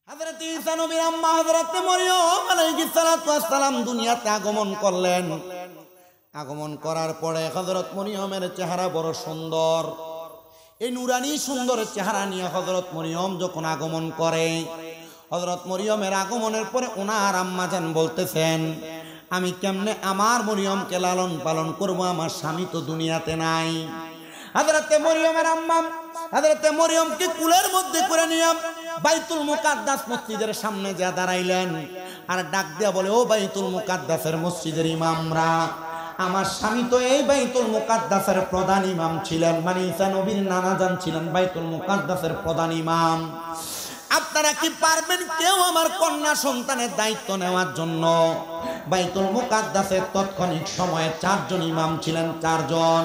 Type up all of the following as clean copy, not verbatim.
হযরত ঈসা নবীর আম্মা হযরত মরিয়ম আলাইহিস সালাতু ওয়াস সালাম দুনিয়াতে আগমন করলেন। আগমন করার পরে হযরত মরিয়মের চেহারা বড় সুন্দর। এই নুরানি সুন্দর চেহারা নিয়ে হযরত মরিয়ম যখন আগমন করে, হযরত মরিয়মের আগমনের পরে ওনার আম্মা জান বলতেছেন, আমি কেমনে আমার মরিয়মকে লালন পালন করব, আমার স্বামী তো দুনিয়াতে নাই। হযরত মরিয়মের আম্মা হযরত মরিয়মকে কুলের মধ্যে করে নিয়ে বাইতুল মুকাদ্দাস মসজিদের সামনে যা দাঁড়াইলেন আর ডাক দিয়া বলে, ও বাইতুল মুকাদ্দাসের মসজিদের ইমামরা, আমার স্বামী তো এই বাইতুল মুকাদ্দাসের প্রধান ইমাম ছিলেন, মানে ঈসা নবীর নানা জান ছিলেন বাইতুল মুকাদ্দাসের প্রধান ইমাম। আপনারা কি পারবেন কেউ আমার কন্যা সন্তানের দায়িত্ব নেওয়ার জন্য? বাইতুল মুকাদ্দাসের তৎক্ষণিক সময়ে 4 জন ইমাম ছিলেন, 4 জন।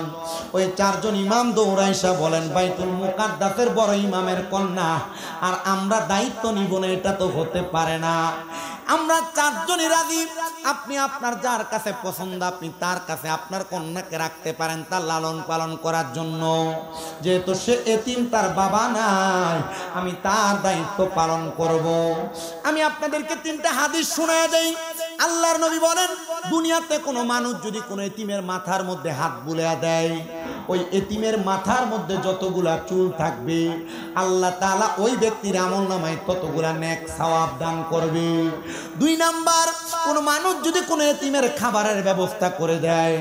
ওই 4 জন ইমাম দৌড়াইসা বলেন, বাইতুল মুকাদ্দাসের বড় ইমামের কন্যা আর আমরা দায়িত্ব নিব না, এটা তো হতে পারে না। আমরা 4 জনই রাজি, আপনি আপনার যার কাছে পছন্দ আপনি তার কাছে আপনার কন্যাকে রাখতে পারেন তার লালন পালন করার জন্য। যেহেতু সে এতিম, তার বাবা নাই, আমি তার দায়িত্ব পালন করব। আমি আপনাদেরকে 3টা হাদিস শোনায় দেই। আল্লাহর নবী বলেন, দুনিয়াতে কোনো মানুষ যদি কোনো এতিমের মাথার মধ্যে হাত বুলিয়ে দেয়, ওই এতিমের মাথার মধ্যে যতগুলা চুল থাকবে আল্লাহ তাআলা ওই ব্যক্তির আমলনামায় ততগুলা নেক সওয়াব দান করবে। 2 নাম্বার, কোন মানুষ যদি কোনো এতিমের খাবারের ব্যবস্থা করে দেয়,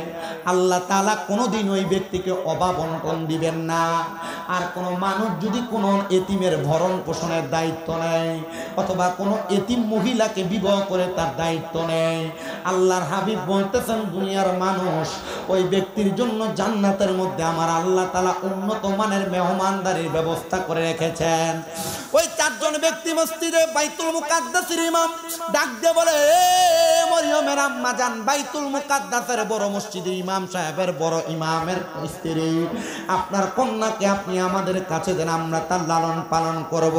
আল্লাহ তাআলা কোনোদিন ওই ব্যক্তিকে অভাব অনটন দিবেন না। আর কোন মানুষ যদি কোনো এতিমের ভরণ পোষণের দায়িত্ব নেয় অথবা কোনো এতিম মহিলাকে বিবাহ করে তার দায়িত্ব নেয়, আল্লাহর হাবিব বলতেছেন, দুনিয়ার মানুষ ওই ব্যক্তির জন্য জান্নাতের মধ্যে আমার আল্লাহ তাআলা উন্নত মানের মেহমানদারির ব্যবস্থা করে রেখেছেন। ওই 4 জন ব্যক্তি মসজিদে বাইতুল মুকাদ্দাসের ইমাম ডাক দিয়ে বলে, এ মরিয়মের আম্মা জান, বাইতুল মুকাদ্দাসের বড় মসজিদের ইমাম সাহেবের বড় ইমামের স্ত্রী, আপনার কন্যাকে আপনি আমাদের কাছে দেন, আমরা তার লালন পালন করব।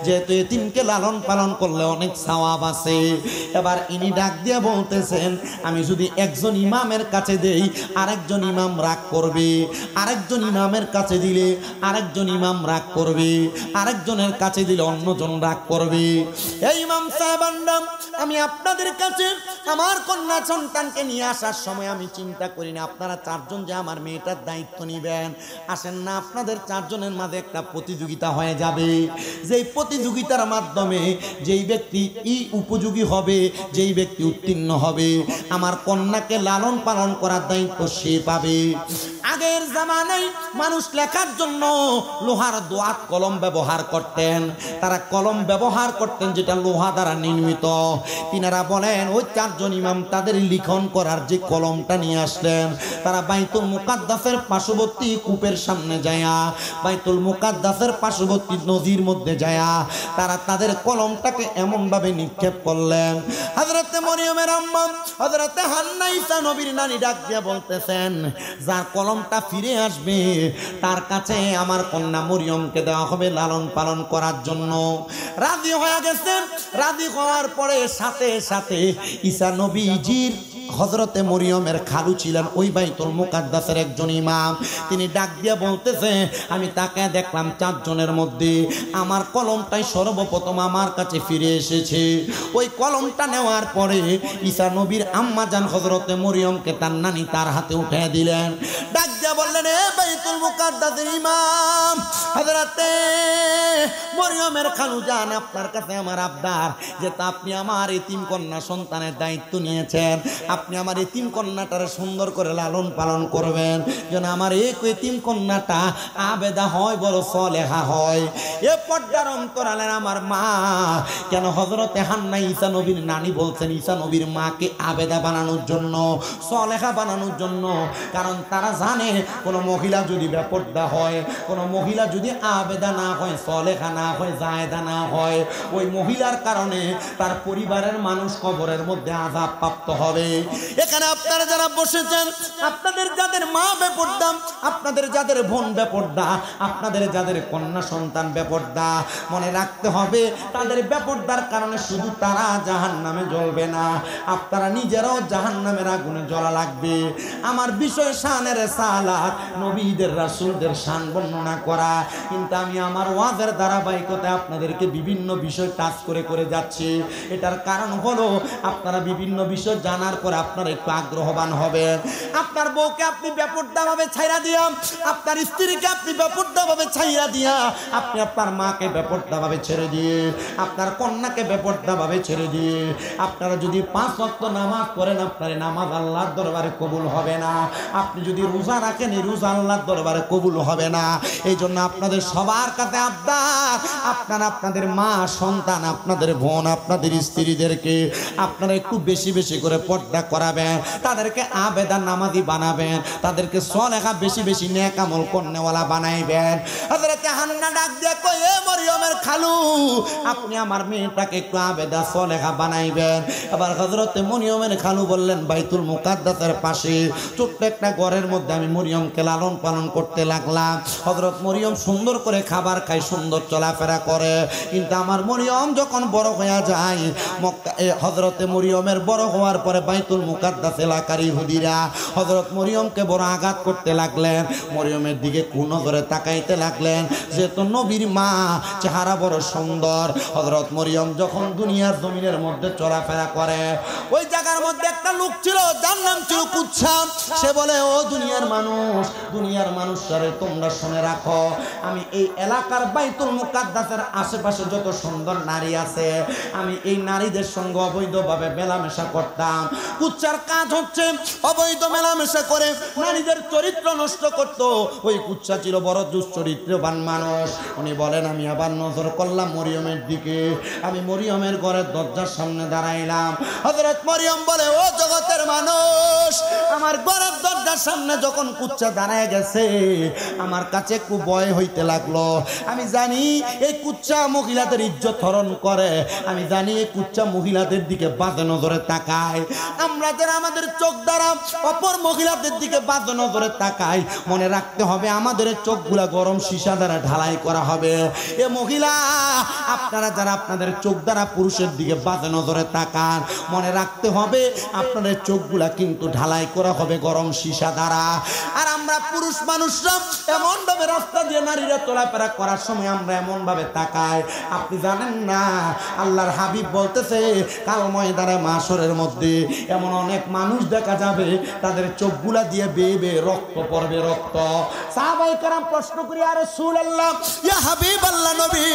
যেহেতু এতিমকে লালন পালন করলে অনেক সওয়াব আছে। এবার ইনি ডাক দিয়ে বলতেছেন, আমি যদি একজন ইমামের কাছে দেই আরেকজন ইমাম রাগ করবে, আরেকজন ইমামের কাছে দিলে আরেকজন ইমাম রাগ করবে, আরেকজনের কাছে দিলে অন্যজন রাগ করবে। এই ইমাম সাহেবানরা, আমি আপনাদের কাছে আমার কন্যা সন্তানকে নিয়ে আসার সময় আমি চিন্তা করি না আপনারা 4 জন যে আমার মেয়েটার দায়িত্ব নেবেন। আসেন না, আপনাদের 4 জনের মাঝে একটা প্রতিযোগিতা হয়ে যাবে। যেই প্রতিযোগিতার মাধ্যমে যেই ব্যক্তি উপযোগী হবে, যেই ব্যক্তি উত্তীর্ণ হবে, আমার কন্যাকে লালন পালন করার দায়িত্ব সে পাবে। আগের জামানায় মানুষ লেখার জন্য লোহার দোয়াত কলম ব্যবহার করতেন। তারা কলম ব্যবহার করতেন যেটা লোহা দ্বারা নির্মিত। তিনারা বলেন, ওই 4 জন ইমাম তাদের লিখন করার যে কলমটা নিয়ে আসলেন, তারা বাইতুল মুকাদ্দাসের পার্শ্ববর্তী কূপের সামনে যায়া, বাইতুল মুকাদ্দাসের পার্শ্ববর্তী নদীর মধ্যে যায়া তারা তাদের কলমটাকে এমনভাবে নিক্ষেপ করলেন। হযরত মরিয়মের আম্মা হযরত হান্না ঈসা নবীর নানি ডাক দিয়ে বলতেছেন, যার কলমটা ফিরে আসবে তার কাছে আমার কন্যা মরিয়মকে দেওয়া হবে লালন পালন করার জন্য। রাজি হয়ে গেছেন। রাজি হওয়ার পরে সাথে সাথে ঈসা নবীজির হযরতে মরিয়মের খালু ছিলেন ওই বাইতুল মুকাদ্দাসের একজন ইমাম। তিনি ডাক দিয়ে বলতেছে, আমি তাকে দেখলাম 4 জনের মধ্যে আমার কলমটাই সর্বপ্রথম আমার কাছে ফিরে এসেছে। ওই কলমটা নেওয়ার পরে ঈসা নবীর আম্মা জান হযরতে মরিয়মকে তার নানি তার হাতে উঠে দিলেন। ডাক দিয়ে বললেন, এ বাইতুল মুকাদ্দাসের ইমাম হযরতে মরিয়মের খালু জান, আপনার কাছে আমার আবদার, যে আপনি আমার এতিম কন্যা সন্তানের দায়িত্ব নিয়েছেন, আপনি আমার এতিম কন্যাটার সুন্দর করে লালন পালন করবেন, যেন আমার এই এতিম কন্যাটা আবেদা হয়, বড় সলেহা হয়। এ পর্দার অন্তরালের আমার মা, কেন হযরতে হান্না ঈসা নবীর নানি বলছেন ঈসা নবীর মাকে আবেদা বানানোর জন্য, সলেহা বানানোর জন্য? কারণ তারা জানে কোনো মহিলা যদি বেপর্দা হয়, কোনো মহিলা যদি আবেদা না হয়, সলেহা না হয়, জায়েদা না হয়, ওই মহিলার কারণে তার পরিবারের মানুষ কবরের মধ্যে আযাব প্রাপ্ত হবে। এখানে আপনারা যারা বসেছেন, আপনাদের যাদের মা বেপর্দা, আপনাদের যাদের বোন বেপর্দা, আপনাদের যাদের কন্যা সন্তান বেপর্দা, মনে রাখতে হবে তাদের বেপর্দার কারণে শুধু তারা জাহান্নামে জ্বলবে না, আপনারা নিজেরাও জাহান্নামের আগুনে জ্বলা লাগবে। আমার বিষয় শানের সালাত, নবীদের রাসূলদের শান বর্ণনা করা, কিন্তু আমি আমার ওয়াজের ধারাবাহিকতায় আপনাদেরকে বিভিন্ন বিষয় টাচ করে করে যাচ্ছি। এটার কারণ হলো আপনারা বিভিন্ন বিষয় জানার পর আপনারা একটু আগ্রহবান হবেন। আপনার বউকে আপনি বেপরদাভাবে ছাইরা দিয়া, আপনার স্ত্রীকে আপনি বেপরদাভাবে ছাইরা দিয়া, আপনি আপনার মাকে বেপরদাভাবে ছেড়ে দিয়ে, আপনার কন্যাকে বেপরদাভাবে ছেড়ে দিয়ে আপনারা যদি 5 ওয়াক্ত নামাজ পড়েন, আপনার নামাজ আল্লাহর দরবারে কবুল হবে না। আপনি যদি রোজা রাখেন, এই রোজা আল্লাহর দরবারে কবুল হবে না। এই জন্য আপনাদের সবার কাছে আবদার, আপনারা আপনাদের মা, সন্তান, আপনাদের বোন, আপনাদের স্ত্রীদেরকে আপনারা একটু বেশি বেশি করে পর্দা করাবেন, তাদেরকে আবেদন নামাজি বানাবেন, তাদেরকে সলেহা বেশি বেশি নেক আমল করনেওয়ালা বানাইবেন। হযরত হান্না ডাক দিয়ে কয়, এ মরিয়মের খালু, আপনি আমার মেয়েটাকে একটু আবেদা সলেহা বানাইবেন। আবার হযরত মরিয়মের খালু বললেন, বাইতুল মুকাদ্দাসের পাশে ছোট্ট একটা ঘরের মধ্যে আমি মরিয়মকে লালন পালন করতে লাগলাম। হযরত মরিয়ম সুন্দর করে খাবার খায়, সুন্দর চলাফেরা করে, কিন্তু আমার মরিয়ম যখন বড় হয়ে যায়, হযরতে মরিয়মের বড় হওয়ার পরে বাইতুল মুকাদ্দাস এলাকার ইহুদিরা হযরত মরিয়মকে বড় আঘাত করতে লাগলেন। মরিয়মের দিকে কোন নজরে তাকাইতে লাগলেন, যেহেতু নবীর মা, চেহারা বড় সুন্দর। হযরত মরিয়ম যখন দুনিয়ার জমিনের মধ্যে চলাফেরা করে, ওই জায়গার মধ্যে একটা লোক ছিল, যার নাম ছিল কুচ্ছা। সে বলে, ও দুনিয়ার মানুষ, দুনিয়ার মানুষরে তোমরা শুনে রাখো, আমি এই এলাকার বাইতুল মুকাদ্দাসের আশেপাশে যত সুন্দর নারী আছে, আমি এই নারীদের সঙ্গে অবৈধভাবে মেলামেশা করতাম। কুচ্চার কাজ হচ্ছে অবৈধ মেলামেশা করে নারীদের চরিত্র নষ্ট করত। ওই কুচ্চা ছিল বড় দুশ্চরিত্রবান মানুষ। উনি বলেন, আমি আবার নজর করলাম মরিয়মের দিকে, আমি মরিয়মের ঘরের দরজার সামনে দাঁড়াইলাম। হযরত মরিয়ম বলে, ও জগতের মানুষ, আমার ঘরের দরজার সামনে যখন কুচ্চা দাঁড়ায় গেছে, আমার কাছে খুব ভয় হইতে লাগলো। আমি জানি এই কুচ্চা মহিলাদের ইজ্জত হরণ করে, আমি জানি এই কুচ্চা মহিলাদের দিকে বাজে নজরে তাকায়। আমরা যারা আমাদের চোখ দ্বারা অপর মহিলাদের দিকে বাজে নজরে তাকাই, মনে রাখতে হবে আমাদের চোখগুলা গরম সীসা দ্বারা ঢালাই করা হবে। এ মহিলা, আপনারা যারা আপনাদের চোখ দ্বারা পুরুষের দিকে বাজে নজরে তাকান, মনে রাখতে হবে আপনাদের চোখগুলা কিন্তু ঢালাই করা হবে গরম সীসা দ্বারা। আর আমরা পুরুষ মানুষরা এমন ভাবে রাস্তা দিয়ে নারীরা চলাফেরা করার সময় আমরা এমন ভাবে তাকাই, আপনি জানেন না, আল্লাহর হাবিব বলতেছে, কাল ময়দানে মাশরের মধ্যে এমন অনেক মানুষ দেখা যাবে, তাদের চোখগুলা দিয়ে বেয়ে বেয়ে রক্ত পড়বে, রক্ত। সাহাবায়ে কেরাম প্রশ্ন করি, ইয়া রাসূলুল্লাহ, ইয়া হাবিবাল্লাহ, নবী,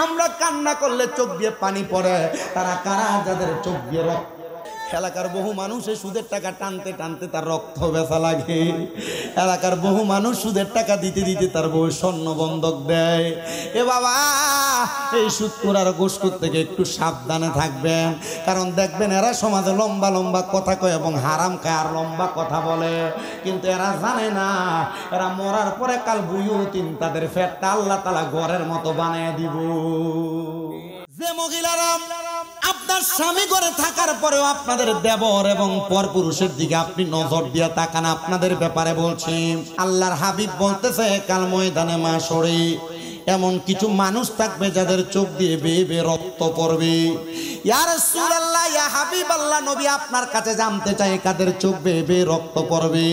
আমরা কান্না করলে চোখ দিয়ে পানি পড়ে, তারা কারা যাদের চোখ দিয়ে রক্ত? এলাকার বহু মানুষ এই সুদের টাকা টানতে টানতে তার রক্ত বেচা লাগে। এলাকার বহু মানুষ সুদের টাকা দিতে দিতে তার বউ স্বর্ণ বন্ধক দেয়। এ বাবা, এই সুদখোর আর ঘুষখোর থেকে একটু সাবধানে থাকবেন, কারণ দেখবেন এরা সমাজে লম্বা লম্বা কথা কয় এবং হারাম খায় আর লম্বা কথা বলে, কিন্তু এরা জানে না, এরা মরার পরে কাল বুয়ুতিন, তাদের পেটটা আল্লাহ তাআলা ঘরের মতো বানিয়ে দিব। যে মহিলারা আপনার স্বামী ঘরে থাকার পরেও আপনাদের দেবর এবং পরপুরুষের দিকে আপনি নজর দিয়ে তাকান, আপনাদের ব্যাপারে বলছি, আল্লাহর হাবিব বলতেছে, কাল ময়দানে মাশরে এমন কিছু মানুষ থাকবে যাদের চোখ দিয়ে বেয়ে বেয়ে রক্ত পড়বে। ইয়া রাসূলুল্লাহ, ইয়া হাবিবাল্লাহ, নবী আপনার কাছে জানতে চাই, কাদের চোখ বেয়ে বেয়ে রক্ত পড়বে?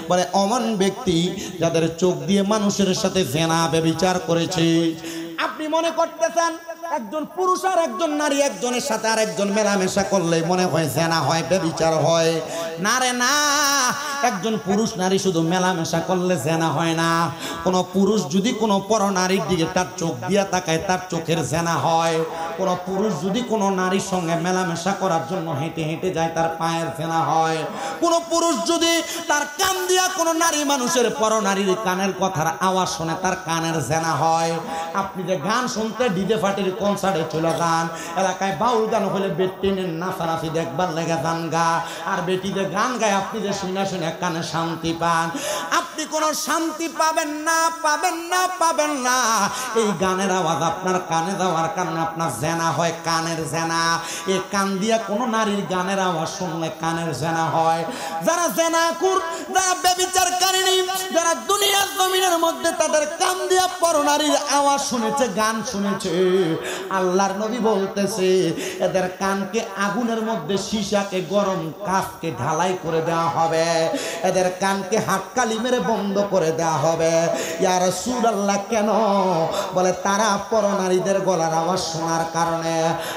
বলে, অমন ব্যক্তি যাদের চোখ দিয়ে মানুষের সাথে জেনা ব্যভিচার করেছে। আপনি মনে করতেছেন একজন পুরুষ আর একজন নারী একজনের সাথে আর একজন মেলামেশা করলে মনে হয় জেনা হয়, ব্যভিচার হয়। না রে না, একজন পুরুষ নারী শুধু মেলামেশা করলে জেনা হয় না। কোনো পুরুষ যদি কোনো পর নারীর দিকে তার চোখ দিয়া তাকায়, তার চোখের জেনা হয়। কোনো পুরুষ যদি কোনো নারীর সঙ্গে মেলামেশা করার জন্য হেঁটে হেঁটে যায়, তার পায়ের জেনা হয়। কোনো পুরুষ যদি তার কান দিয়া কোনো নারী মানুষের পর নারীর কানের কথার আওয়াজ শুনে, তার কানের জেনা হয়। আপনি যে গান শুনতে ডিজে পার্টির কনসার্টে চলে যান, এলাকায় বাউল গান হলে বেটিনের নাচানাচি দেখবার লেগে যান গা, আর বেটিদের গান গায় আপনি যে শুনে শুনে কানে শান্তি পান, আপনি কোনো শান্তি পাবেন না, পাবেন না, পাবেন না। এই গানের আওয়াজ আপনার কানে যাওয়ার কারণে আপনার জেনা হয়, কানের জেনা। এই কান দিয়া কোনো নারীর গানের আওয়াজ শুনলে কানের জেনা হয়। যারা জেনাকুর, যারা ব্যভিচারকারিণী, যারা দুনিয়ার জমিনের মধ্যে তাদের কান দিয়া পর নারীর আওয়াজ শুনেছে, গান শুনেছে, আল্লাহর নবী বলতেছে এদের কানকে আগুনের মধ্যে সীসাকে গরম কাঠকে ঢালাই করে দেওয়া হবে, এদের কানকে হাততালি মেরে বন্ধ করে দেওয়া হবে। ইয়া রাসূলুল্লাহ কেন? বলে তারা পরনারীদের গলার আওয়াজ শোনার কারণে,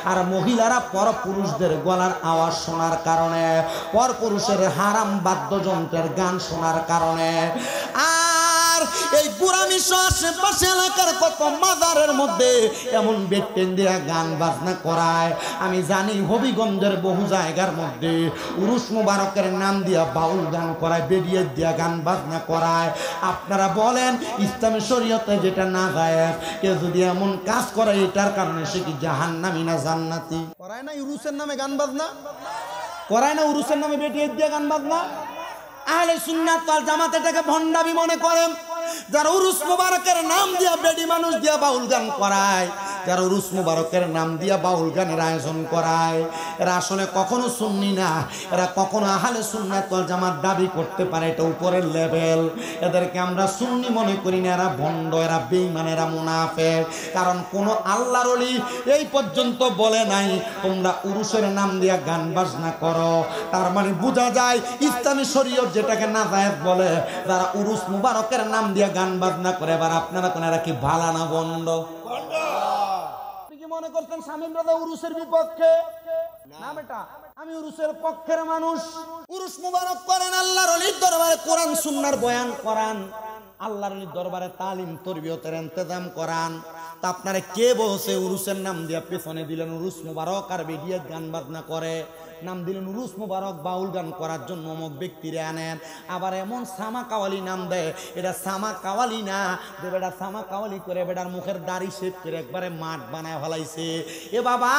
আর মহিলারা পরপুরুষদের গলার আওয়াজ শোনার কারণে, পরপুরুষের হারাম বাদ্যযন্ত্রের গান শোনার কারণে। আর এই গুরামি আশেপাশে এলাকার কত মাজারের মধ্যে এমন বেটেন দিয়া গান বাজনা করায়। আমি জানি হবিগঞ্জের বহু জায়গার মধ্যে উরুস মুবারকের নাম দিয়া বাউল গান করায়, বেরিয়ে দিয়া গান বাজনা করায়। আপনারা বলেন ইসলামী শরীয়তে যেটা না যায়, কেউ যদি এমন কাজ করে এটার কারণে সে কি জাহান্নামী না জান্নাতি? করায় না উরুসের নামে গান বাজনা, করায় না উরুসের নামে বেরিয়ে দিয়া গান বাজনা। আহলে সুন্নাত ওয়াল জামাত এটাকে ভণ্ডামি মনে করেন। যারা উরুস মুবারকের নাম দিয়া বেডি মানুষ দিয়া বাউল গান করায়, যারা উরুস মুবারকের নাম দিয়া বাউল গানের আয়োজন করায়, এরা আসলে কখনো সুন্নি না, এরা কখনো আহলে সুন্নাত ওয়াল জামাত দাবি করতে পারে, এটা উপরের লেভেল। এদেরকে আমরা সুন্নি মনে করি না, এরা ভণ্ড, এরা বেঈমান, এরা মুনাফিক। কারণ কোন আল্লাহর ওলি এই পর্যন্ত বলে নাই তোমরা উরুসের নাম দিয়া গান বাজনা করো। তার মানে বোঝা যায় ইসলামী শরীয়ত যেটাকে নাজায়েজ বলে, যারা উরুস মুবারকের নাম দিয়া গান বাজনা করে, এবার আপনারা কোন এরা কি ভালা না বন্ড? মনে করতেন শামীম রাজা উরুসের বিপক্ষে না? বেটা আমি উরুসের পক্ষের মানুষ। উরুস মুবারক করেন, আল্লাহর ওলির দরবারে কোরআন সুন্নাহর বয়ান করান, আল্লাহর ওলির দরবারে তালিম তরবিয়তের ইন্তজাম করান। তা আপনারা কে বলছে উরুসের নাম দিয়া পেছনে দিলেন উরুস মুবারক আর বেরিয়ে গান বাজনা করে? নাম দিলেন উরুস মুবারক, বাউল গান করার জন্য অমুক ব্যক্তিরে আনেন। আবার এমন সামা কাওয়ালি নাম দেয়, এটা সামা কাওয়ালি না, যে বেটা সামা কাওয়ালি করে বেটার মুখের দাড়ি শেভ করে একবারে মাঠ বানায় ফেলাইছে। এ বাবা,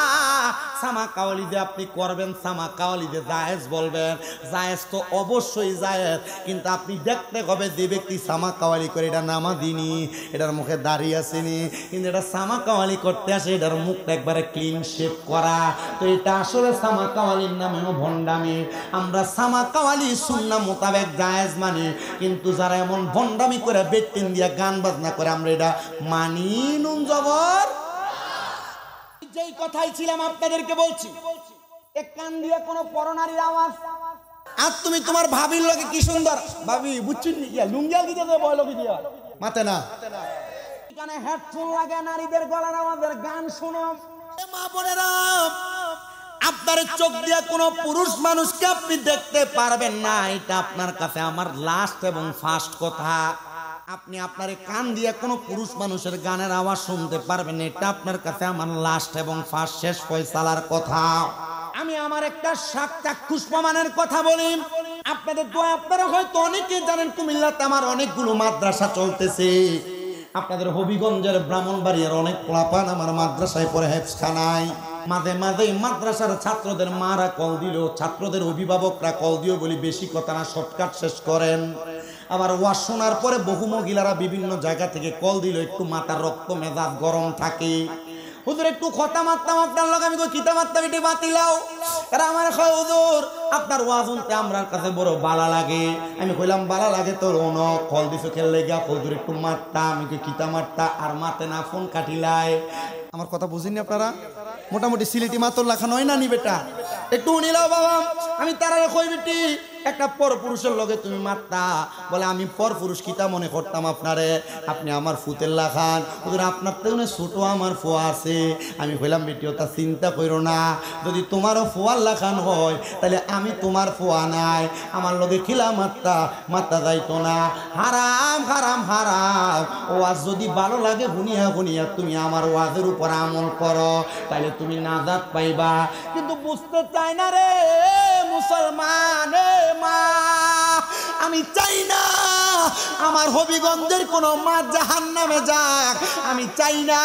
সামা কাওয়ালি যে আপনি করবেন, সামা কাওয়ালি যে জায়েজ বলবেন, জায়েজ তো অবশ্যই জায়েজ, কিন্তু আপনি দেখতে হবে যে ব্যক্তি সামা কাওয়ালি করে এটা নামাজিনি, এটার মুখে দাড়ি আসেনি, কিন্তু এটা সামা কাওয়ালি করতে আসে এটার মুখটা একবারে ক্লিন শেভ করা। তো এটা আসলে সামা কাওয়ালি নামেও ভণ্ডামি। আমরা সামা কাওয়ালি সুন্নাহ মোতাবেক জায়েজ মানি, কিন্তু যারা এমন ভণ্ডামি করে বেটিন দিয়া গান বাজনা করে আমরা এটা মানি নুন জবর। যেই কথাই ছিলাম আপনাদেরকে বলছি, এক কান দিয়া কোনো পরনারীর আওয়াজ। আর তুমি তোমার ভাবির লগে কি সুন্দর ভাবি বুঝছিস নি কি লুঙ্গিয়াল দিতে দেব লগে দিয়া মাতে না, এখানে হেডফোন লাগে, নারীদের গলার আওয়াজের গান শোনো। মা বোনেরা, আপনার চোখ দিয়ে কোনো পুরুষ মানুষকে আপনি দেখতে পারবেন না, এটা আপনার কাছে আমার লাস্ট এবং ফার্স্ট কথা। আপনি আপনার কান দিয়ে কোনো পুরুষ মানুষের গানের আওয়াজ শুনতে পারবেন, এটা আপনার কাছে আমার লাস্ট এবং ফার্স্ট শেষ ফয়সালার কথা। আমি আমার একটা চাক্ষুষ প্রমাণের কথা বলি আপনাদের দোয়া। আপনারা হয়তো অনেকে জানেন কুমিল্লাতে আমার অনেকগুলো মাদ্রাসা চলতেছে। আপনাদের হবিগঞ্জের ব্রাহ্মণবাড়িয়ার অনেক পোলাপান আমার মাদ্রাসায় পড়ে, হেফজখানায়। মাঝে মাঝে মাদ্রাসার ছাত্রদের মারা কল দিল, ছাত্রদের অভিভাবকরা কল দিও বলি বেশি কথা না, শর্টকাট শেষ করেন। আবার ওয়াজ শোনার পরে বহু মহিলারা বিভিন্ন জায়গা থেকে কল দিল, একটু মাথার রক্ত মেজাজ গরম থাকে, হুজুর একটু কথা মারতাম আপনার লগে। আমি কই কিতা মারতাম এটি বাতিলাও। এরা আমার কয় হুজুর আপনার ওয়াজ শুনতে আমার কাছে বড় ভালো লাগে। আমি কইলাম ভালো লাগে তোর অন কল দিছো খেললে গিয়া হুজুর একটু মারতাম। আমি কই কিতা মারতা? আর মাতে না, ফোন কাটিলাই। আমার কথা বুঝিনি আপনারা? মোটামুটি সিলেটি মাতর লেখা নয় না নি বেটা, একটু উনিলাও বাবা। আমি তারা কই বেটি একটা পর পুরুষের লগে তুমি মারতা? বলে আমি পর পুরুষ কিতা মনে করতাম আপনারে, আপনি আমার ফুতের লাখান, ওদের আপনার তো ছোট আমার ফোয়া আছে। আমি কইলাম বেটি ওটা চিন্তা করো না, যদি তোমারও ফোয়ার লাখান হয় তাহলে আমি তোমার ফোয়া নাই, আমার লগে খিলা মারতা যাইতো না। হারাম হারাম হারাম। ওয়াজ যদি ভালো লাগে শুনিয়া শুনিয়া তুমি আমার ওয়াজের উপর আমল করো, তাহলে তুমি নাজাত পাইবা। কিন্তু বুঝতে চাই না রে মুসলমান। মা, আমি চাই না আমার হবিগঞ্জের কোন মা জাহান্নামে যাক। আমি চাই না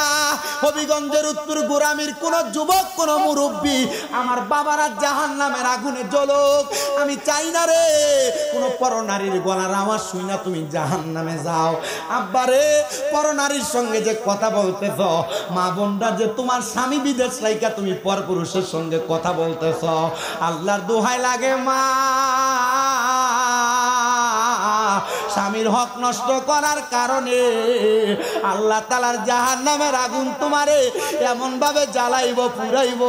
হবিগঞ্জের উত্তর গোরামির কোন যুবক, কোন মুরব্বী আমার বাবারা জাহান্নামের আগুনে জ্বলুক। আমি চাই না রে কোন পরনারীর গলার আওয়াজ শুই না তুমি জাহান্নামে যাও। আব্বারে, পরনারীর সঙ্গে যে কথা বলতেছ, মা বোনরা যে তোমার স্বামী বিদেশ রাইকা তুমি পরপুরুষের সঙ্গে কথা বলতেছ, আল্লাহর দোহাই লাগে মা, স্বামীর হক নষ্ট করার কারণে আল্লাহ তাআলার জাহান্নামের আগুন তোমারে এমন ভাবে জ্বালাইব পুরাইব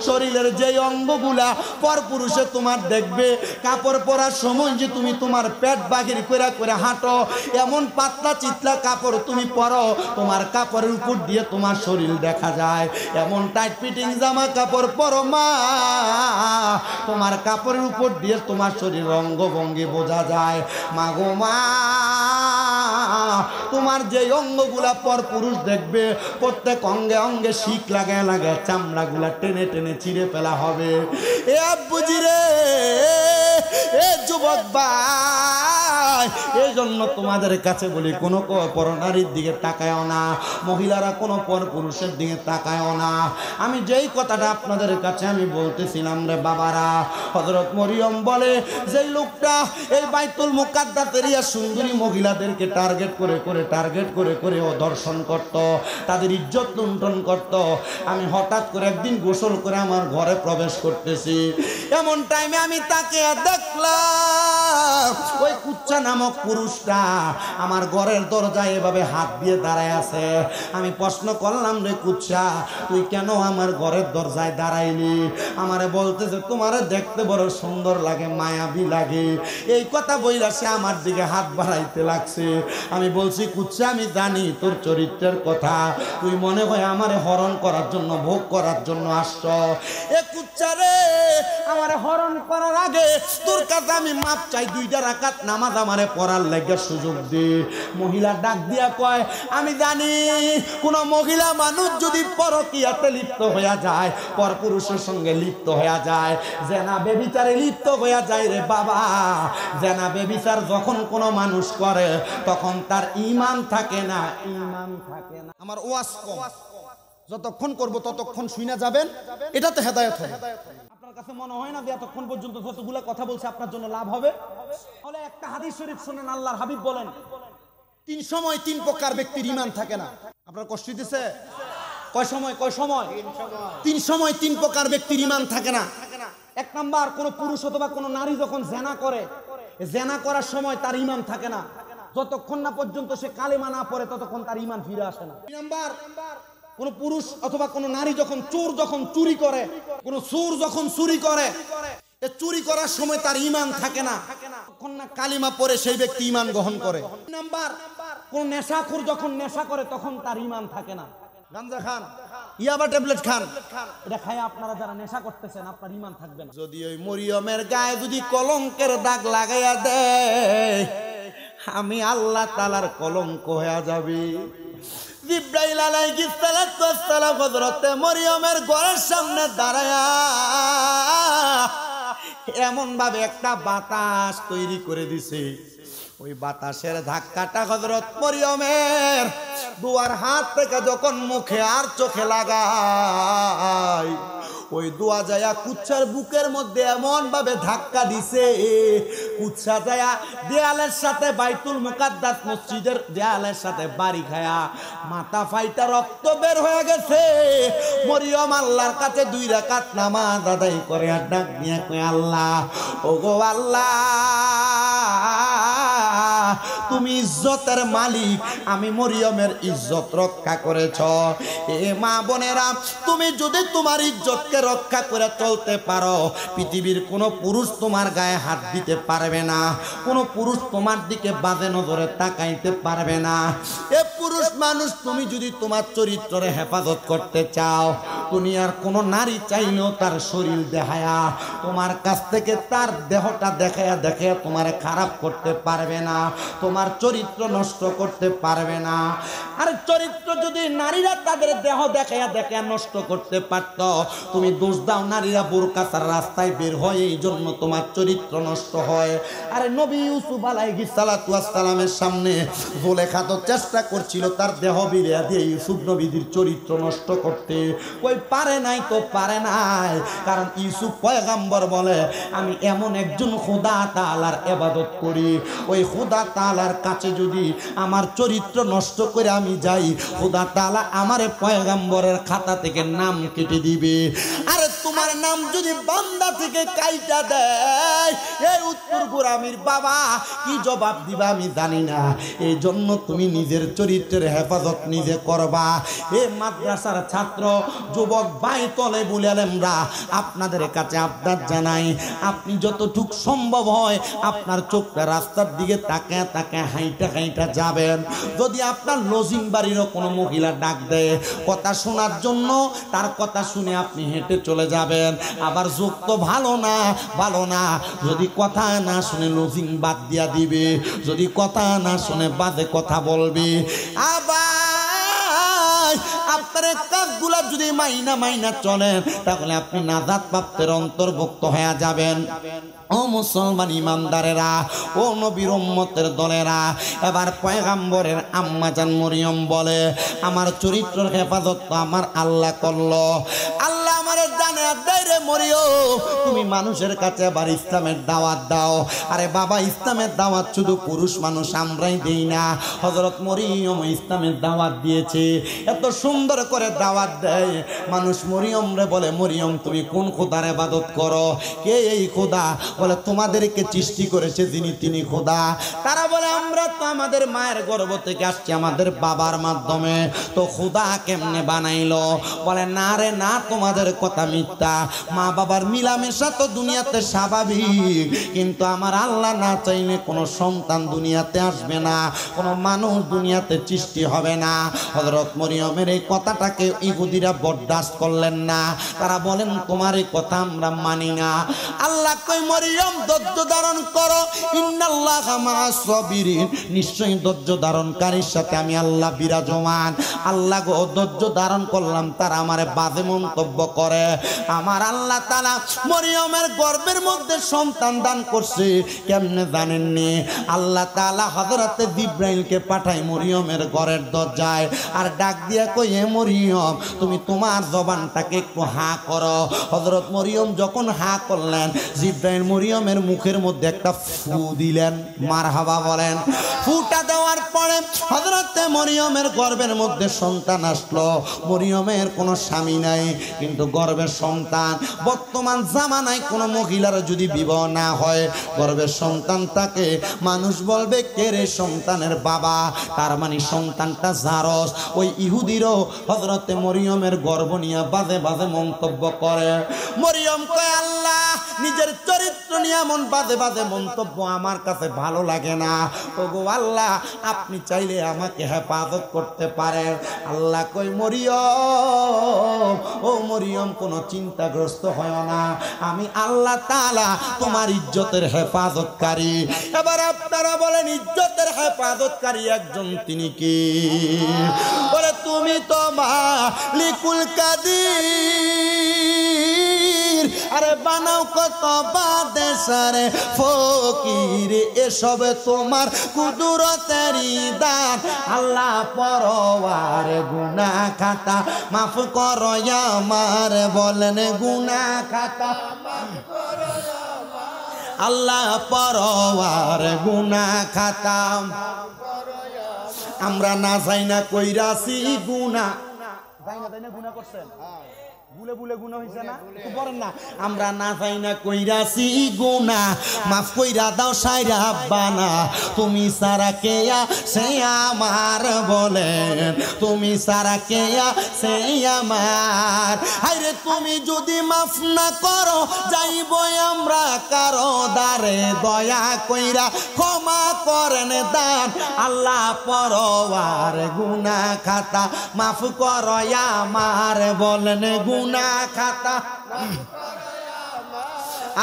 শরীরের যে অঙ্গগুলা পরপুরুষে তোমার দেখবে কাপড় পরার সময় যে তুমি তোমার পেট বাহির করে করে হাঁটো এমন পাতলা চিতলা কাপড় তুমি পরো তোমার কাপড়ের উপর দিয়ে তোমার শরীর দেখা যায় এমন টাইট ফিটিং জামা কাপড় পরো মা তোমার কাপড়ের উপর দিয়ে তোমার শরীর অঙ্গভঙ্গি বোঝা যায় মা গো মা তোমার যে অঙ্গগুলা পর পুরুষ দেখবে প্রত্যেক অঙ্গে অঙ্গে শিক লাগায় লাগায় চামড়াগুলা টেনে টেনে চিড়ে ফেলা হবে এ আব্বুজি রে এ যুবক ভাই এই জন্য তোমাদের কাছে বলি কোনো পরনারীর দিকে তাকায়ও না মহিলারা কোনো পর পুরুষের দিকে তাকায়ও না আমি যেই কথাটা আপনাদের কাছে আমি বলতেছিলাম রে বাবারা হযরত মরিয়ম বলে যেই লোকটা এই বাইতুল মুকাদ্দাসের সুন্দরী মহিলাদেরকে টার্গেট করে ও দর্শন করত তাদের ইজ্জত লুণ্ঠন করত আমি হঠাৎ করে একদিন গোসল করে আমার ঘরে প্রবেশ করতেছি এমন টাইমে আমি তাকে দেখলাম ওই কুচ্চা নামক পুরুষটা আমার ঘরের দরজায় এভাবে হাত দিয়ে দাঁড়ায় আছে আমি প্রশ্ন করলাম রে কুচ্চা তুই কেন আমার ঘরের দরজায় দাঁড়াইলি আমারে বলতেছে তোমারে দেখতে বড় সুন্দর লাগে মায়াবী লাগে এই কথা বইলা সে আমার দিকে হাত বাড়াইতে লাগছে আমি বলছি কুচ্চা আমি জানি তোর চরিত্রের কথা তুই মনে হয় আমারে হরণ করার জন্য ভোগ করার জন্য আসছ এ কুচ্চা রে আমারে হরণ করার আগে তোর কাছে আমি মাপ চাই 2টা রাকাত নামাজ আমারে পড়ার লাগা সুযোগ দে মহিলা ডাক দিয়া কয় আমি জানি কোন মহিলা মানুষ যদি পরকীয়াতে লিপ্ত হয়ে যায় পরপুরুষের সঙ্গে লিপ্ত হয়ে যায় জেনা ব্যভিচারে লিপ্ত হয়ে যায় রে বাবা জেনা ব্যভিচার যখন কোন মানুষ করে তখন তার ঈমান থাকে না আমার ওয়াজ কম যতক্ষণ করব ততক্ষণ শুনে যাবেন এটাতে হেদায়েত হবে আপনার কাছে মনে হয় না যে এতক্ষণ পর্যন্ত যতগুলা কথা বলছে আপনার জন্য লাভ হবে তাহলে একটা হাদিস শরীফ শুনেন আল্লাহর হাবিব বলেন 3 সময় 3 প্রকার ব্যক্তির ঈমান থাকে না আপনার কষ্ট দিতেছে কয় সময় 3 সময় 3 প্রকার ব্যক্তির ঈমান থাকে না এক নাম্বার কোন পুরুষ অথবা কোন নারী যখন জিনা করে জিনা করার সময় তার ঈমান থাকে না যতক্ষণ না পর্যন্ত সে কালেমা না পড়ে ততক্ষণ তার ঈমান ফিরে আসে না 2 নাম্বার কোন পুরুষ অথবা কোন নারী যখন চুরি করে কোন চোর যখন চুরি করে এ চুরি করার সময় তার ঈমান থাকে না তখন না কালিমা পড়ে সেই ব্যক্তি ঈমান গ্রহণ করে 2 নাম্বার কোন নেশাখোর যখন নেশা করে তখন তার ঈমান থাকে না গাঞ্জা খান ইয়াবা ট্যাবলেট খান এটা খায় আপনারা যারা নেশা করতেছেন আপনার ঈমান থাকবে না যদি ওই মরিয়মের গায়ে যদি কলঙ্কের দাগ লাগাইয়া দেয় আমি আল্লাহ তাআলার কলঙ্ক হয়ে যাবে জিবরাইল আলাইহিস সালাতু ওয়াস সালাম হযরত মরিয়মের ঘরের সামনে দাঁড়ায়া এমন ভাবে একটা বাতাস তৈরি করে দিছে ওই বাতাসের ধাক্কাটা হযরত মরিয়মের দুয়ার হাত থেকে যখন মুখে আর চোখে লাগায় ওই দোয়া যায়া কুচ্ছার বুকের মধ্যে এমন ভাবে ধাক্কা দিছে কুচ্ছা যায়া দেয়ালের সাথে বাইতুল মুকাদ্দাস মসজিদের দেয়ালের সাথে বাড়ি খায়া মাথা ফাইটা রক্ত বের হয়ে গেছে মরিয়ম আল্লাহর কাছে 2 রাকাত নামাজ আদায় করে আর ডাক নিয়ে কয় আল্লাহ ওগো আল্লাহ তুমি ইজ্জতের মালিক আমি মরিয়মের ইজ্জত রক্ষা করেছ এ মা বোনেরা তুমি যদি তোমার ইজ্জতকে রক্ষা করে চলতে পারো পৃথিবীর কোনো পুরুষ তোমার গায়ে হাত দিতে পারবে না কোনো পুরুষ তোমার দিকে বাজে নজরে তাকাইতে পারবে না এ পুরুষ মানুষ তুমি যদি তোমার চরিত্রের হেফাজত করতে চাও দুনিয়ার কোনো নারী চাইলেও তার শরীর দেখায়া তোমার কাছ থেকে তার দেহটা দেখায়া দেখায়া তোমার খারাপ করতে পারবে না তোমার চরিত্র নষ্ট করতে পারবে না আর চরিত্র যদি নারীরা তাদের দেহ দেখায়া দেখায়া নষ্ট করতে পারত তুমি দোষ দাও নারীরা বোরকা ছাড়া রাস্তায় বের হয় এই জন্য তোমার চরিত্র নষ্ট হয় আরে নবী ইউসুফ আলাইহিস সালাতু ওয়াস সালামের সামনে জুলেখা তো চেষ্টা করছিল তার দেহ বিরিয়া দিয়ে ইউসুফ নবীর চরিত্র নষ্ট করতে কই পারে নাই তো পারে নাই কারণ ইউসুফ পয়গম্বর বলে আমি এমন একজন খোদা তাআলার ইবাদত করি ওই খোদা তাআলার কাছে যদি আমার চরিত্র নষ্ট করে আমি যাই খোদা তাআলা আমারে পয়গম্বরের খাতা থেকে নাম কেটে দিবে আরে তোমার নাম যদি বান্দা থেকে কাইটা দেয়, এই উত্তর গোরামির বাবা কি জবাব দিবা আমি জানি না। এই জন্য তুমি নিজের চরিত্রের হেফাজত নিজে করবা। এ মাদ্রাসার ছাত্র যুবক ভাই তলে বুলালেমরা, আপনাদের কাছে আবদার জানাই, আপনি যতটুক সম্ভব হয় আপনার চোখটা রাস্তার দিকে তাকায় তাকায় হাইটা হাইটা যাবেন। যদি আপনার লজিং বাড়িরও কোনো মহিলা ডাক দেয় কথা শোনার জন্য, তার কথা শুনে আপনি হেঁটে চলে যাবেন। আবার যোগ তো ভালো না, ভালো না, যদি কথা না শুনে লজিং বাদ দিয়া দিবে, যদি কথা না শুনে বাদে কথা বলবে। আবার আপনার কাজগুলা যদি মাইনা মাইনা চলেন, তাহলে আপনি নাজাত প্রাপ্তের অন্তর্ভুক্ত হয়ে যাবেন। ও মুসলমান ইমানদারেরা, ও নবীর উম্মতের দলেরা, এবার পয়গাম্বরের আম্মা জান মরিয়ম বলে, আমার চরিত্রের হেফাজত তো আমার আল্লাহ করলো। আল্লাহ আমারে জানে দেয় রে মরিয়ম, তুমি মানুষের কাছে আবার ইসলামের দাওয়াত দাও। আরে বাবা, ইসলামের দাওয়াত শুধু পুরুষ মানুষ আমরাই দেই না, হযরত মরিয়ম ইসলামের দাওয়াত দিয়েছে। এত সুন্দর করে দাওয়াত দেয় মানুষ। মরিয়ম রে বলে, মরিয়ম তুমি কোন খোদার ইবাদত করো? কে এই খোদা? বলে তোমাদেরকে সৃষ্টি করেছে যিনি তিনি খোদা। তারা বলে আমরা তো আমাদের মায়ের গর্ভ থেকে আসছি, আমাদের বাবার মাধ্যমে, তো খোদা কেমনে বানাইলো? বলে না রে না, তোমাদের কথা মিথ্যা। মা বাবার মিলামেশা তো দুনিয়াতে স্বাভাবিক, কিন্তু আমার আল্লাহ না চাইলে কোনো সন্তান দুনিয়াতে আসবে না, কোনো মানুষ দুনিয়াতে সৃষ্টি হবে না। হযরত মরিয়মের এই কথাটাকে ইহুদিরা বরদাস্ত করলেন না। তারা বলেন তোমার এই কথা আমরা মানি না। আল্লাহ কই মরিয়ম ধৈর্য ধারণ করো, ইন্নাল্লাহা মা'আস সাবিরিন, নিশ্চয়ই ধৈর্য ধারণকারীর সাথে আমি আল্লাহ বিরাজমান। আল্লাহ গো ধৈর্য ধারণ করলাম, তারা আমারে বাজে মন্তব্য করে। আমার আল্লাহ তাআলা মরিয়মের গর্ভের মধ্যে সন্তান দান করছে, কেমনে জানেননি? আল্লাহ তাআলা হযরতে জিবরাইলকে পাঠায় মরিয়মের ঘরের দরজায়, আর ডাক দিয়া কই, হে মরিয়ম তুমি তোমার জবানটাকে একটু হা করো। হযরত মরিয়ম যখন হা করলেন, জিবরাইল মরিয়মের মুখের মধ্যে একটা ফু দিলেন। মারহাবা বলেন। ফুটা দেওয়ার পরে হযরতে মরিয়মের গর্ভের মধ্যে সন্তান আসলো। মরিয়মের কোনো স্বামী নাই, কিন্তু গর্ভের সন্তান। বর্তমান জামানায় কোনো মহিলার যদি বিবাহ না হয়, গর্ভের সন্তানটাকে মানুষ বলবে কে রে সন্তানের বাবা, তার মানে সন্তানটা জারস। ওই ইহুদিরও হযরতে মরিয়মের গর্ভ নিয়ে বাজে বাজে মন্তব্য করে। মরিয়ম কয়, আল্লাহ নিজের চরিত্র নিয়ে এমন বাজে বাজে মন্তব্য আমার কাছে ভালো লাগে না। ওগো আল্লাহ, আপনি চাইলে আমাকে হেফাজত করতে পারেন। আল্লাহ কই, মরিয়ম ও মরিয়ম কোনো চিন্তাগ্রস্ত হয় না, আমি আল্লাহ তাআলা তোমার ইজ্জতের হেফাজতকারী। এবার আপনারা বলেন ইজ্জতের হেফাজতকারী একজন তিনি কি? বলে তুমি তো মালিকুল কাদির, আরে বানাও কত বাদেশারে ফকির, এসব তোমার কুদরতেরই দান। আল্লাহ পরওয়ার গুনাহ খাতা মাফ করো আমার, বলেন গুনাহ খাতা আল্লাহ পরওয়ার গুনাহ খাতা। আমরা না যাই না কইরাছি গুনাহ, যাই না গুনাহ করছেন, বুলে বুলে গুনাহ হইছে না, বলেন না আমরা না যাই না কইরাছি গুনাহ, মাফ কইরা দাও সাইরা বানা, তুমি সারা কে সে আমার, বলেন তুমি সারা কে সে আমার। হায়রে তুমি যদি মাফ না করো, যাইব আমরা কারো দারে, দয়া কইরা ক্ষমা করেন দান। আল্লাহ পরওয়ার গুনাহ খাতা মাফ করো আমার, বলেন গুনাহ খাতা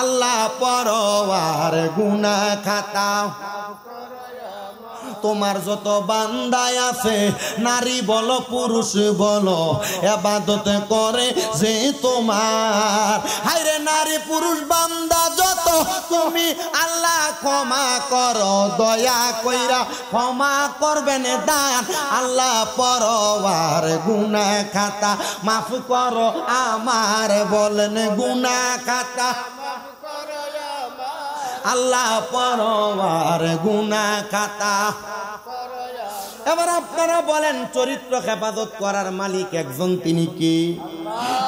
আল্লাহ পরওয়ার গুনাহ খাতা। তোমার যত বান্দায় আছে, নারী বলো পুরুষ বলো, ইবাদত করে যে তোমার। হায়রে নারী পুরুষ বান্দা যত, তুমি আল্লাহ ক্ষমা করো, দয়া কইরা ক্ষমা করবেন দান। আল্লাহ পরওয়ার গুনাহ খাতা মাফ করো আমার, বলেন গুনাহ খাতা আল্লাহ পরওয়ার গুনাহ খাতা। এবার আপনারা বলেন, চরিত্র হেফাজত করার মালিক একজন, তিনি কে?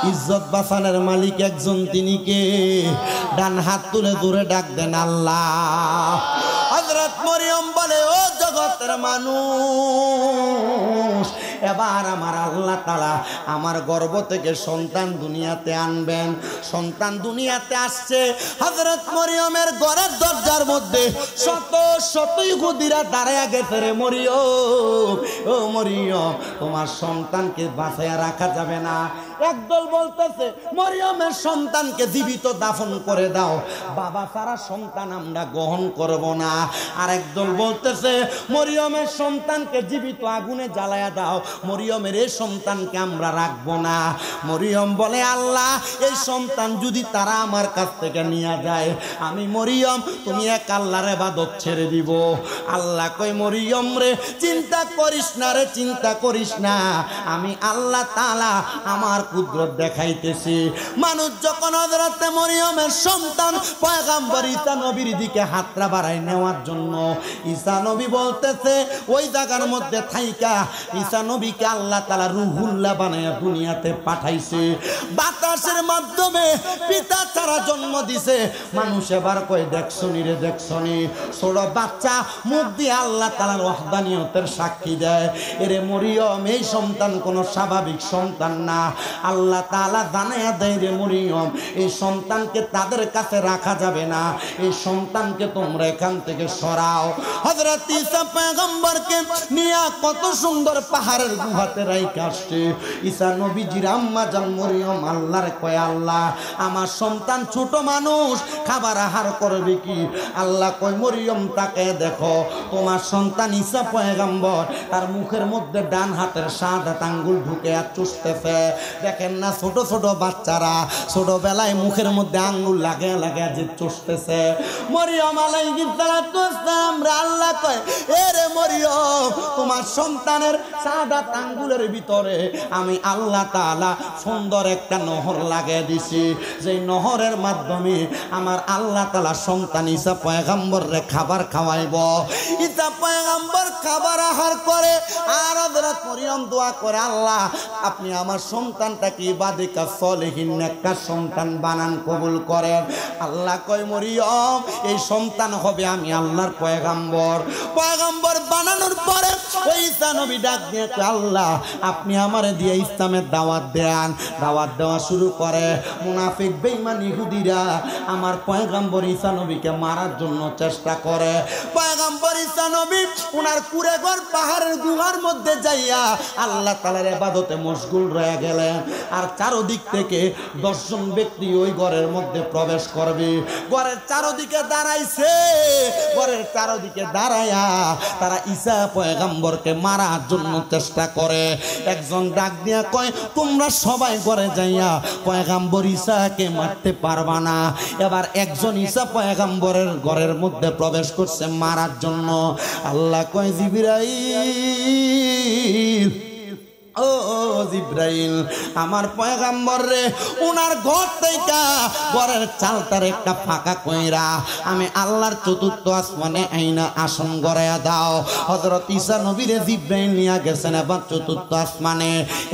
ইজ্জত বাঁচানোর মালিক একজন, তিনি কে? ডান হাত তুলে দূরে ডাক দেন আল্লাহ। হযরত মরিয়ম বলে, ও জগতের মানুষ, এবার আমার আল্লাহ তাআলা আমার গর্ভ থেকে সন্তান দুনিয়াতে আনবেন। সন্তান দুনিয়াতে আসছে। হযরত মরিয়মের ঘরের দরজার মধ্যে শত শত ইহুদিরা দাঁড়ায়া গেছে। রে মরিয়ম, ও মরিয়ম, তোমার সন্তানকে বাঁচাইয়া রাখা যাবে না। একদল বলতেছে মরিয়মের সন্তানকে জীবিত দাফন করে দাও, বাবা ছাড়া সন্তান আমরা গ্রহণ করব না। আর একদল বলতেছে মরিয়মের সন্তানকে জীবিত আগুনে জ্বালায়া দাও, মরিয়মের এই সন্তানকে আমরা রাখবো না। মরিয়ম বলে, আল্লাহ, এই সন্তান যদি তারা আমার কাছ থেকে নিয়ে যায়, আমি মরিয়ম তুমি এক আল্লাহর ইবাদত ছেড়ে দিব। আল্লাহ কয়, মরিয়ম রে, চিন্তা করিস না রে, চিন্তা করিস না, আমি আল্লাহ তাআলা আমার কুদরত দেখাইতেছি। মানুষ যখন হযরত মরিয়মের সন্তান পয়গম্বর ঈসা নবীর দিকে হাতটা বাড়ায় নেওয়ার জন্য, ঈসা নবী বলতেছে ওই জায়গার মধ্যে থাইকা ঈসা নবীকে আল্লাহ তাআলা রূহুল্লাহ বানায়া দুনিয়াতে পাঠাইছে। বাতাসের মাধ্যমে পিতা ছাড়া জন্ম দিছে। মানুষ এবার কয়, দেখছনি রে, দেখছনি, ছোট বাচ্চা মুখ দিয়ে আল্লাহ তাআলার ওয়াহদানিয়তের সাক্ষী দেয়। এরে মরিয়ম, এই সন্তান কোনো স্বাভাবিক সন্তান না। আল্লাহ তাআলা জানায়া দেয়, রে মরিয়ম, এই সন্তানকে তাদের কাছে রাখা যাবে না, এই সন্তানকে তোমরা এখান থেকে সরাও। হযরত ঈসা পয়গম্বরকে নিয়ে কত সুন্দর পাহাড়ের গুহাতে রাইখা আসছে। ঈসা নবীজির আম্মা জান মরিয়ম আল্লাহর কয়, আল্লাহ, আমার সন্তান ছোট মানুষ, খাবার আহার করবে কি? আল্লাহ কয়, মরিয়ম, তাকে দেখো, তোমার সন্তান ঈসা পয়গম্বর তার মুখের মধ্যে ডান হাতের 7 আঙ্গুল ঢুকে আর চুষতেছে। দেখেন না, ছোট ছোট বাচ্চারা ছোটবেলায় মুখের মধ্যে আঙ্গুল লাগে লাগে যে চুষতেছে। মরিয়ম আলাইহিস সালাতু ওয়াস সালাম রে আল্লাহ কয়, এরে মরিয়ম, তোমার সন্তানের 7 আঙ্গুলের ভিতরে আমি আল্লাহ তাআলা সুন্দর একটা নহর লাগিয়ে দিছি, যেই নহরের মাধ্যমে আমার আল্লাহ তাআলা সন্তান ঈসা পয়গম্বররে খাবার খাওয়াইব। ঈসা পয়গম্বর খাবার আহার করে আর হযরত মরিয়ম দোয়া করে, আল্লাহ, আপনি আমার সন্তানটাকে ইবাদিকা সলিহিন একটা সন্তান বানান, কবুল করেন। আল্লাহ কয়, মরিয়ম, এই সন্তান হবে আমি আল্লাহর পয়গম্বর। পয়গম্বর বানানোর পরে ওই ঈসা নবী ডাক দিয়ে, আল্লাহ, আপনি আমারে দিয়ে ইসলামের দাওয়াত দেন। দাওয়াত দেওয়া শুরু করে। মুনাফিক বেঈমান ইহুদিরা আমার পয়গম্বর ঈসা নবীকে মারার জন্য চেষ্টা করে। পয়গম্বর ঈসা নবী ওনার কুড়েঘর পাহাড়ের গুহার মধ্যে যাইয়া আল্লাহ তাআলার ইবাদতে মশগুল রয়ে গেলেন। আর চারদিক থেকে 10 জন ব্যক্তি ওই ঘরের মধ্যে প্রবেশ করবে। ঘরের চারদিকে দাঁড়াইছে। ঘরের চারদিকে দাঁড়ায়া তারা ঈসা পয়গম্বরকে মারার জন্য চেষ্টা করে। একজন ডাক দিয়া কয়, তোমরা সবাই ঘরে যাইয়া পয়গম্বর ঈসাকে মারতে পারবা না। এবার একজন ঈসা পয়গম্বরের ঘরের মধ্যে প্রবেশ করছে মারার জন্য। আল্লাহ কয়, জিবরাইল, ও জিবরাইল, আমার পয়গম্বর রে, উনার ঘর থেকে ঘরের চালটার একটা ফাঁকা কইরা আমি আল্লাহর চতুর্থ আসমানে আইনা আসন গড়াইয়া দাও। হযরত ঈসা নবীরে জিবরাইল নিয়ে গেছেন এবার চতুর্থ আসমানে।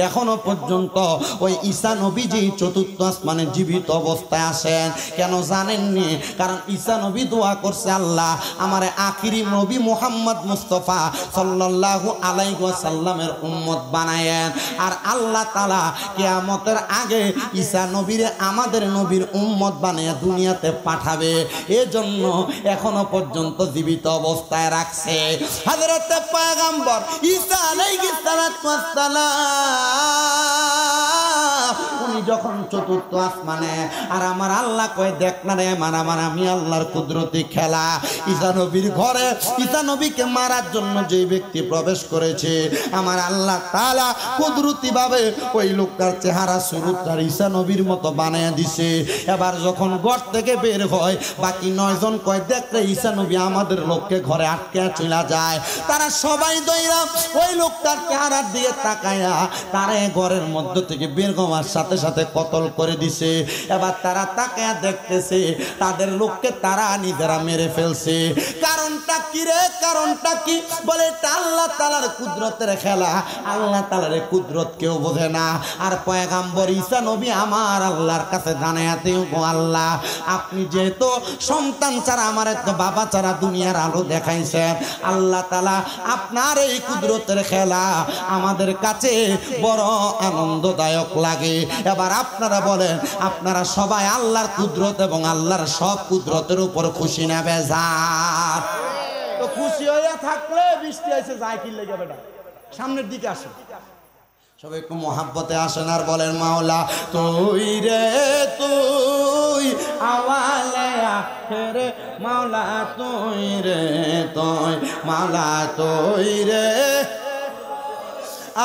এখনো পর্যন্ত ওই ঈসা নবীজি চতুর্থ আসমানে জীবিত অবস্থায় আছেন। কেন জানেননি? কারণ ঈসা নবী দোয়া করছে, আল্লাহ, আমার আখিরি নবী মুহাম্মদ মুস্তাফা সাল্লাল্লাহু আলাইহি ওয়াসাল্লামের উম্মত বানায়। আর আল্লাহ তাআলা কিয়ামতের আগে ঈসা নবীরে আমাদের নবীর উম্মত বানিয়ে দুনিয়াতে পাঠাবে। এজন্য এখনো পর্যন্ত জীবিত অবস্থায় রাখছে। হযরত পয়গম্বর ঈসা আলাইহিস সালাতু ওয়াস সালাম উনি যখন চতুর্থ আসমানে, আর আমার আল্লাহ কয়, দেখ না রে, আমার আমি আল্লাহর কুদরতি খেলা। ঈসা নবীর ঘরে ঈসা নবীকে মারার জন্য যে ব্যক্তি প্রবেশ করেছে, আমার আল্লাহ তাআলা কুদরতি ভাবে ওই লোকটার চেহারা সুরতটা ঈসা নবীর মতো বানিয়ে দিছে। এবার যখন ঘর থেকে বের হয়, বাকি 9 জন কয়, দেখ রে, ঈসা নবী আমাদের লোককে ঘরে আটকে চলে যায়। তারা সবাই দইরা ওই লোকটার চেহারার দিকে তাকায়া তারা ঘরের মধ্য থেকে বের হওয়ার সাথে সাথে সাথে কতল করে দিছে। এবার তারা তাকে দেখতেছে তাদের লোককে তারা নিজেরা মেরে ফেলছে। কারণটা কি রে? কারণটা কি? বলে এটা আল্লাহ তাআলার কুদরতের খেলা। আল্লাহ তাআলার কুদরত কেউ বোঝে না। আর পয়গাম্বর ঈসা নবী আমার আল্লাহর কাছে জানায়াতে, ও আল্লাহ, আপনি যেহেতু সন্তান ছাড়া আমার একটা বাবা ছাড়া দুনিয়ার আলো দেখাইছেন, আল্লাহ তাআলা আপনার এই কুদরতের খেলা আমাদের কাছে বড় আনন্দদায়ক লাগে। এবার আপনারা বলেন, আপনারা সবাই আল্লাহর কুদরত এবং আল্লাহর সব কুদরতের উপর খুশি না বেজার? তো খুশি হইয়া থাকলে বৃষ্টি এসে যায় কি লেগে বেটা? সামনের দিকে আসে, সবাই একটু মহাব্বতে আসেন আর বলেন, মাওলা তুই রে তুই আওয়ালে আখেরে, মাওলা তুই রে তুই, মাওলা তুই রে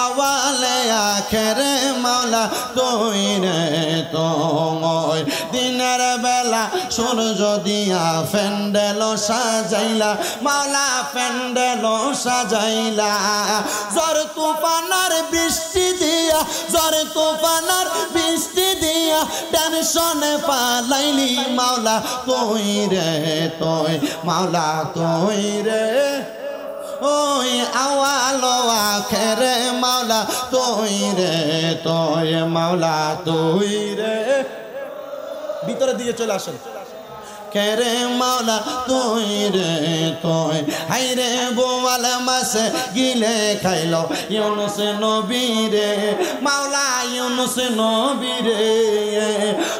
আওয়ালে আখেরে, মাওলা তুই রে তুই। দিনের বেলা সূর্য দিয়া ফেন্ডেল সাজাইলা, মাওলা ফেন্ডেল সাজাইলা। ঝড় তুফানার বৃষ্টি দিয়া, ঝড় তুফানার বৃষ্টি দিয়া টেনশনে পালাইলি, মাওলা তুই রে তুই, মাওলা তুই রে ওই আওয়ালো আখেরে, মাওলা তুই রে তুই, মাওলা তুই রে। ভিতরের দিকে চলে আসেন। কেরে মাওলা তুই রে তুই, হাই রে বোয়াল মাসে গিলে খাইল ইউনুস নবী রে, মাওলা ইউনুস নবী রে।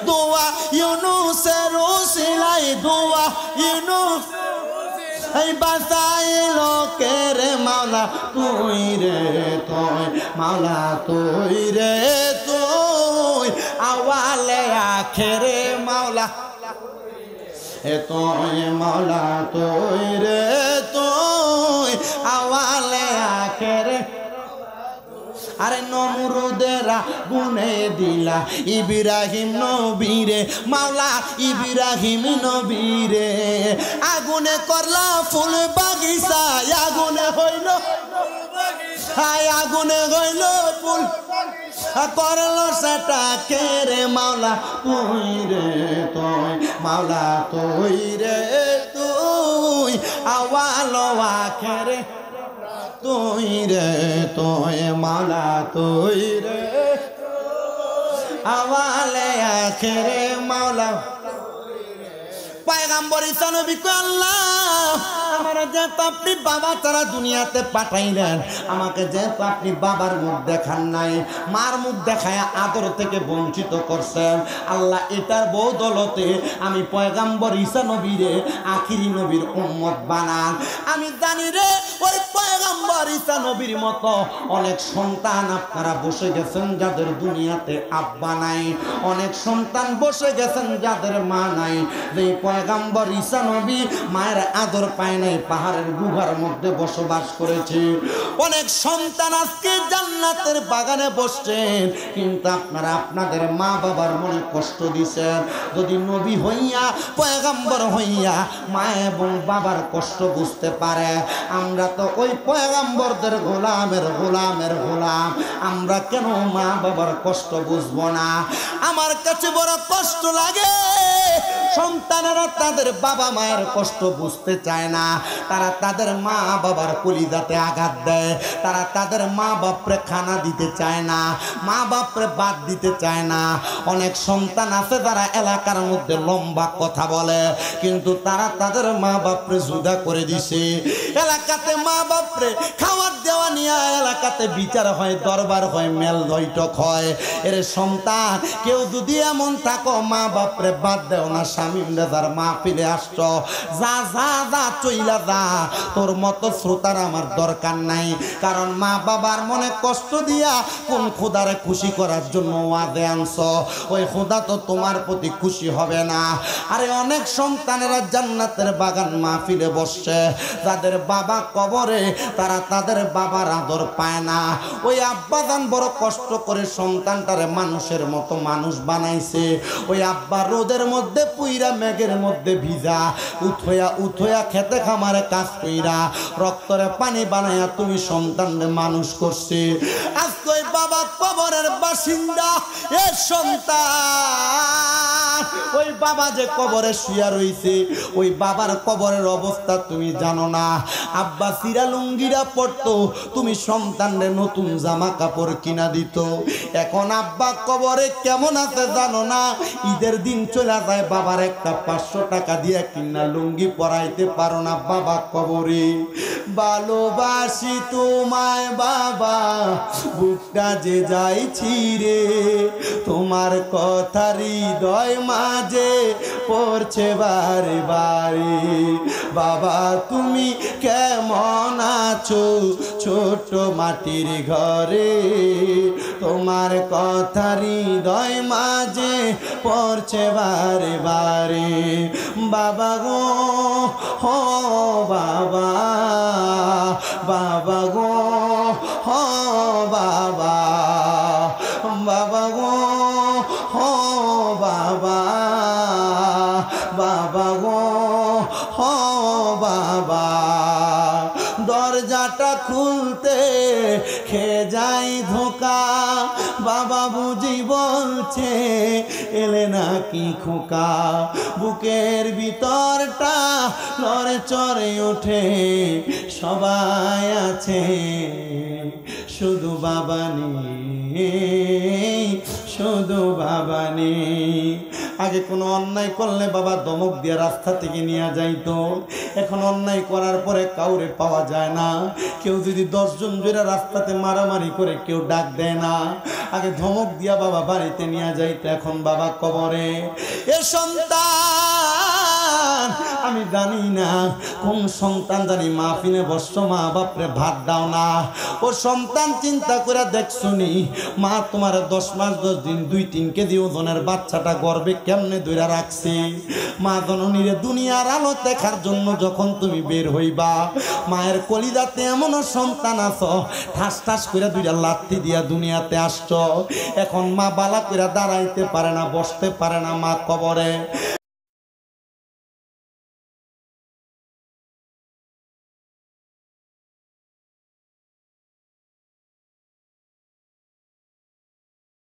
দোয়া ইউনুসের ওসিলায়, দোয়া ইউনুস এই বাঁচাইলো কেরে, মাওলা তুই রে তুই, মাওলা তুই রে তুই আওয়ালে আখেরে, মাওলা এ তুই, মাওলা তুই রে তুই আওয়ালে আখেরে। আরে নমরুদেরা গুনে দিলা ইব্রাহিম নবীরে, মাওলা ইব্রাহিম নবীরে। আগুনে করলা ফুল বাগিচা, আগুনে হইল, হায় আগুনে হইল ফুল, করলো সেটা কেরে, মাওলা তুই রে তুই, মাওলা তুই রে তুই আওয়ালো আখেরে, তুই রে তুই, মাওলা তুই রে আওয়ালে আখেরে, মাওলা। পয়গম্বর ঈসা নবী কো, আল্লাহ আমার যেহেতু আপনি বাবা ছাড়া দুনিয়াতে পাঠাইলেন, আমাকে যেহেতু আপনি বাবার মুখ দেখান নাই, মার মুখ দেখায় আদর থেকে বঞ্চিত করছেন, আল্লাহ এটার বদৌলতে আমি পয়গম্বর ঈসা নবীরে আখিরি নবীর উম্মত বানান। আমি জানি রে ওই পয়গম্বর ঈসা নবীর মতো অনেক সন্তান আপনারা বসে গেছেন যাদের দুনিয়াতে আব্বা নাই, অনেক সন্তান বসে গেছেন যাদের মা নাই। যে পয়গম্বর ঈসা নবী মায়ের আদর পায় নাই, পাহাড়ের গুহার মধ্যে বসবাস করেছে। অনেক সন্তান আজকে জান্নাতের বাগানে বসছেন, কিন্তু আপনারা আপনাদের মা বাবার মনে কষ্ট দিছেন। যদি নবী হইয়া পয়গম্বর হইয়া মা এবং বাবার কষ্ট বুঝতে পারে, আমরা তো ওই পয়গম্বরদের গোলামের গোলামের গোলাম, আমরা কেন মা বাবার কষ্ট বুঝবো না? আমার কাছে বড় কষ্ট লাগে সন্তানেরা তাদের বাবা মায়ের কষ্ট বুঝতে চায় না, তারা তাদের মা বাবার কলিজাতে আঘাত দেয়, তারা তাদের মা বাপরে খানা দিতে চায় না, মা বাপরে বাদ দিতে চায় না। অনেক সন্তান আছে যারা এলাকার মধ্যে লম্বা কথা বলে, কিন্তু তারা তাদের মা বাপরে জুদা করে দিছে। এলাকাতে মা বাপরে খাওয়ার দেওয়া নিয়ে এলাকাতে বিচার হয়, দরবার হয়, মেল বৈঠক হয়। এর সন্তান কেউ যদি এমন থাকো মা বাপরে বাদ দেও না, স্বামী যার মা ফিরে আসছ, যা যা যা চইলা যা, তোর মতো শ্রোতার আমার দরকার নাই। কারণ মা বাবার মনে কষ্ট দিয়া কোন খোদারে খুশি করার জন্য ওয়াদে আনছ, ওই খোদা তো তোমার প্রতি খুশি হবে না। আরে অনেক সন্তানেরা জান্নাতের বাগান মাহফিলে বসছে, যাদের বাবা কবরে, তারা তাদের বাবার আদর পায় না। ওই আব্বাজান বড় কষ্ট করে সন্তানটারে মানুষের মতো মানুষ বানাইছে, ওই আব্বা রোদের মধ্যে পুই কইরা মেঘের মধ্যে ভিজা উঠয়া উঠয়া খেতে খামারে কাজ কইরা রক্তরে পানি বানায়া তুমি সন্তানরে মানুষ করছে আজকে ওই বাবা কবরের বাসিন্দা এ সন্তান ওই বাবা যে কবরে শুয়া রইছে ওই বাবার কবরের অবস্থা তুমি জানো না আব্বা সিরা লুঙ্গিরা পড়তো তুমি সন্তানরে নতুন জামা কাপড় কিনা দিত এখন আব্বা কবরে কেমন আছে জানো না ঈদের দিন চলে যায় বাবার একটা 500 টাকা দিয়ে কিনা লুঙ্গি পরাইতে পারো না বাবা কবরে ভালোবাসি তোমায় বাবা বুকটা যে যাইছি রে তোমার কথা হৃদয় মাঝে পড়ছে বারে বারে বাবা তুমি কেমন আছো ছোট মাটির ঘরে তোমার কথা হৃদয় মাঝে পড়ছে বারে বারে বাবা গো হো বাবা বাবা গো হো বাবা বাবা গো হো বাবা বাবা গো হো বাবা দরজাটা খুলতে খেয়ে যাই ধোকা বাবা বুঝি বলছে এলে নাকি খোকা বুকের ভিতরটা লড়ে চড়ে ওঠে সবাই আছে শুধু বাবা নেই শুধু বাবা নেই আগে কোনো অন্যায় করলে বাবা ধমক দিয়ে রাস্তা থেকে নিয়ে যাইতো এখন অন্যায় করার পরে কাউরে পাওয়া যায় না কেউ যদি 10 জন জোরে রাস্তাতে মারামারি করে কেউ ডাক দেয় না আগে ধমক দিয়া বাবা বাড়িতে নিয়ে যাইতো এখন বাবা কবরে এ সন্তান আমি জানি না কোন সন্তান জানি মাহফিলে বসছো মা বাপরে ভাত দাও না ও সন্তান চিন্তা করে দেখছুনি মা তোমার 10 মাস 10 দিন 2-3 কেজি ওজনের বাচ্চাটা গর্বে কেমনে ধরে রাখছে মা জননীরে দুনিয়ার আলো দেখার জন্য যখন তুমি বের হইবা মায়ের কলিজাতে এমনও সন্তান আছো ঠাস ঠাস করে 2টা লাথি দিয়া দুনিয়াতে আসছো এখন মা বালা করে দাঁড়াইতে পারে না বসতে পারে না মা কবরে